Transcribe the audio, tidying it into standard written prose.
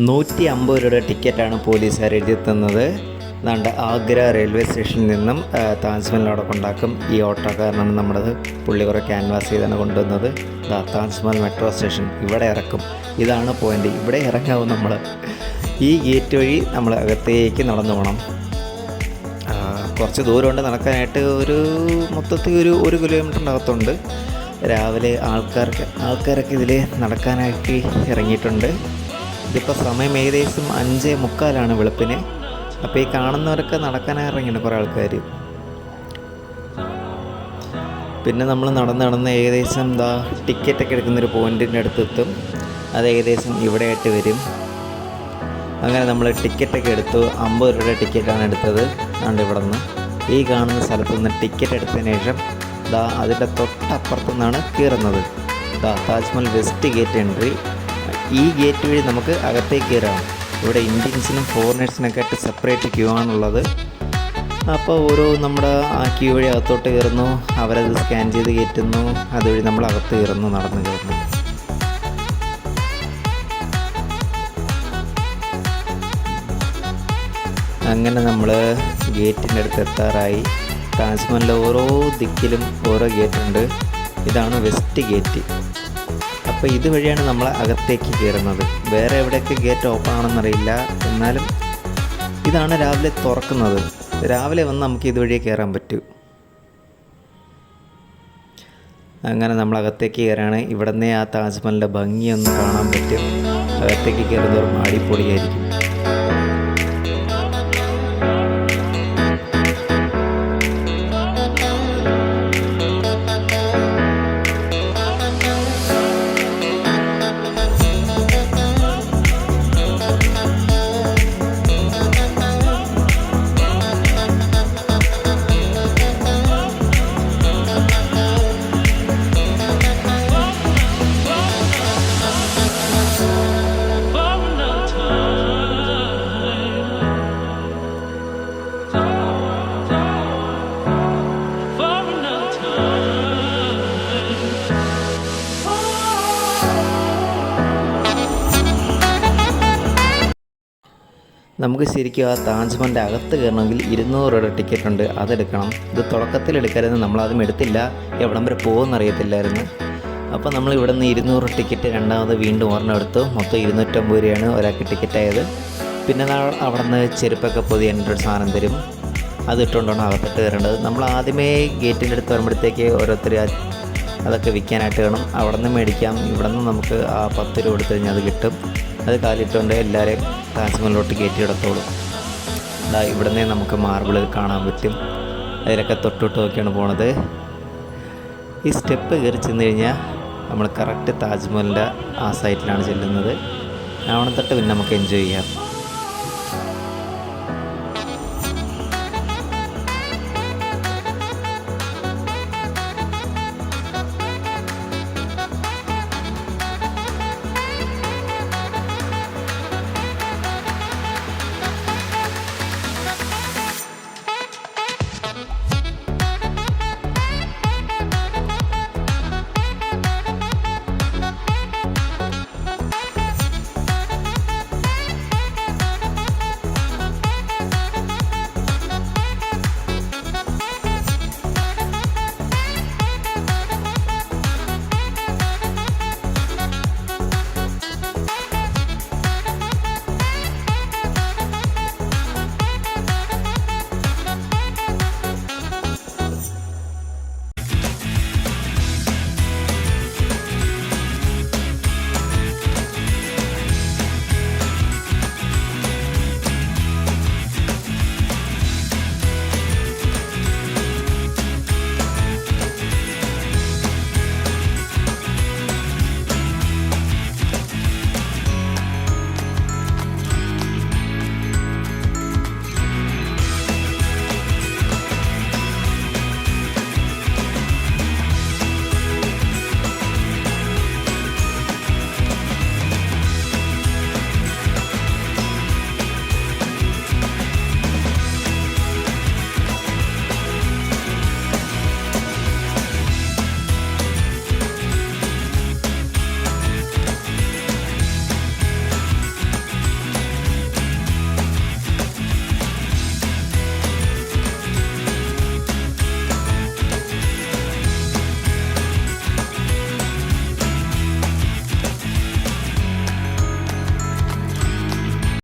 150 രൂപയുടെ ടിക്കറ്റാണ് പോലീസുകാർ എഴുതി തന്നത്. അതുകൊണ്ട് ആഗ്ര റെയിൽവേ സ്റ്റേഷനിൽ നിന്നും താജ്മഹൽ അവിടെ കൊണ്ടാക്കും. ഈ ഓട്ടോക്കാരനാണ് നമ്മുടേത്. പുള്ളി കുറേ ക്യാൻവാസ് ചെയ്താണ് കൊണ്ടുവന്നത്. താജ്മഹൽ മെട്രോ സ്റ്റേഷൻ ഇവിടെ ഇറക്കും. ഇതാണ് പോയിൻ്റ്. ഇവിടെ ഇറങ്ങാവും നമ്മൾ. ഈ ഗേറ്റ് വഴി നമ്മൾ അകത്തേക്ക് നടന്നു പോകണം. കുറച്ച് ദൂരമുണ്ട് നടക്കാനായിട്ട്. മൊത്തത്തിൽ ഒരു കിലോമീറ്ററിൻ്റെ അകത്തുണ്ട്. രാവിലെ ആൾക്കാരൊക്കെ ഇതിൽ നടക്കാനായിട്ട് ഇറങ്ങിയിട്ടുണ്ട്. ഇതിപ്പോൾ സമയം ഏകദേശം 5:45 വെളുപ്പിന്. അപ്പോൾ ഈ കാണുന്നവരൊക്കെ നടക്കാനായി ഇറങ്ങിയിട്ടുണ്ട് കുറേ ആൾക്കാർ. പിന്നെ നമ്മൾ നടന്ന് ഏകദേശം ടിക്കറ്റൊക്കെ എടുക്കുന്നൊരു പോയിൻറ്റിൻ്റെ അടുത്തെത്തും. അത് ഏകദേശം ഇവിടെ ആയിട്ട് വരും. അങ്ങനെ നമ്മൾ ടിക്കറ്റൊക്കെ എടുത്തു. 50 രൂപയുടെ ടിക്കറ്റാണ് എടുത്തത്. അതുകൊണ്ട് ഇവിടെ നിന്ന് ഈ കാണുന്ന സ്ഥലത്തു നിന്ന് ടിക്കറ്റ് എടുത്തതിന് ശേഷം അതിൻ്റെ തൊട്ടപ്പുറത്തു നിന്നാണ് കയറുന്നത്. Taj Mahal west gate entry. ഈ ഗേറ്റ് വഴി നമുക്ക് അകത്തേക്ക് കയറാം. ഇവിടെ ഇന്ത്യൻസിനും ഫോറിനേഴ്സിനൊക്കെ ആയിട്ട് സെപ്പറേറ്റ് ക്യൂ ആണുള്ളത്. അപ്പോൾ നമ്മുടെ ആ ക്യൂ വഴി അകത്തോട്ട് കയറുന്നു. അവരത് സ്കാൻ ചെയ്ത് കയറ്റുന്നു. അതുവഴി നമ്മൾ അകത്ത് കയറുന്നു, നടന്ന് കയറുന്നു. അങ്ങനെ നമ്മൾ ഗേറ്റിൻ്റെ അടുത്ത് എത്താറായി. താജ്മഹലിൻ്റെ ഓരോ ദിക്കിലും ഓരോ ഗേറ്റുണ്ട്. ഇതാണ് വെസ്റ്റ് ഗേറ്റ്. അപ്പോൾ ഇതുവഴിയാണ് നമ്മൾ അകത്തേക്ക് കയറുന്നത്. വേറെ എവിടെയൊക്കെ ഗേറ്റ് ഓപ്പൺ ആണെന്നറിയില്ല. എന്നാലും ഇതാണ് രാവിലെ തുറക്കുന്നത്. രാവിലെ വന്ന് നമുക്ക് ഇതുവഴിയേ കയറാൻ പറ്റൂ. അങ്ങനെ നമ്മൾ അകത്തേക്ക് കയറാണ്. ഇവിടെ നിന്നേ ആ താജ്മഹലിൻ്റെ ഭംഗിയൊന്ന് കാണാൻ പറ്റും. അകത്തേക്ക് കയറുന്നവരും അടിപൊളിയായിരിക്കും. നമുക്ക് ശരിക്കും ആ താജ്മഹലിൻ്റെ അകത്ത് കയറണമെങ്കിൽ 200 രൂപയുടെ ടിക്കറ്റ് ഉണ്ട്. അതെടുക്കണം. ഇത് തുടക്കത്തിൽ എടുക്കരുത്. നമ്മളതും എടുത്തില്ല. എവിടം വരെ പോകുമെന്ന് അറിയത്തില്ലായിരുന്നു. അപ്പോൾ നമ്മൾ ഇവിടെ നിന്ന് 200 ടിക്കറ്റ് രണ്ടാമത് വീണ്ടും ഒരെണ്ണം എടുത്തു. മൊത്തം 250 രൂപയാണ് ഒരാൾക്ക് ടിക്കറ്റ് ആയത്. പിന്നെ അവിടെ നിന്ന് ചെരുപ്പൊക്കെ പൊതിയാനൊരു സാധനം തരും. അത് ഇട്ടുകൊണ്ടാണ് അകത്തിട്ട് കയറേണ്ടത്. നമ്മൾ ആദ്യമേ ഗേറ്റിൻ്റെ അടുത്ത് വരുമ്പോഴത്തേക്ക് ഓരോരുത്തർ അതൊക്കെ വിൽക്കാനായിട്ട് വേണം. അവിടെ നിന്ന് മേടിക്കാം. ഇവിടെ നിന്ന് നമുക്ക് ആ 10 രൂപ കൊടുത്തു കഴിഞ്ഞാൽ അത് കിട്ടും. അത് കാലിട്ടുകൊണ്ട് എല്ലാവരെയും താജ്മഹലിലോട്ട് കയറ്റിയിടത്തോളും. ഇവിടെ നിന്നേ നമുക്ക് മാർബിൾ കാണാൻ പറ്റും. അതിലൊക്കെ തൊട്ടിട്ട് നോക്കിയാണ് പോണത്. ഈ സ്റ്റെപ്പ് കയറി ചെന്ന് കഴിഞ്ഞാൽ നമ്മൾ കറക്റ്റ് താജ്മഹലിൻ്റെ ആ സൈറ്റിലാണ് ചെല്ലുന്നത്. അവിടെ തൊട്ട് പിന്നെ നമുക്ക് എൻജോയ് ചെയ്യാം.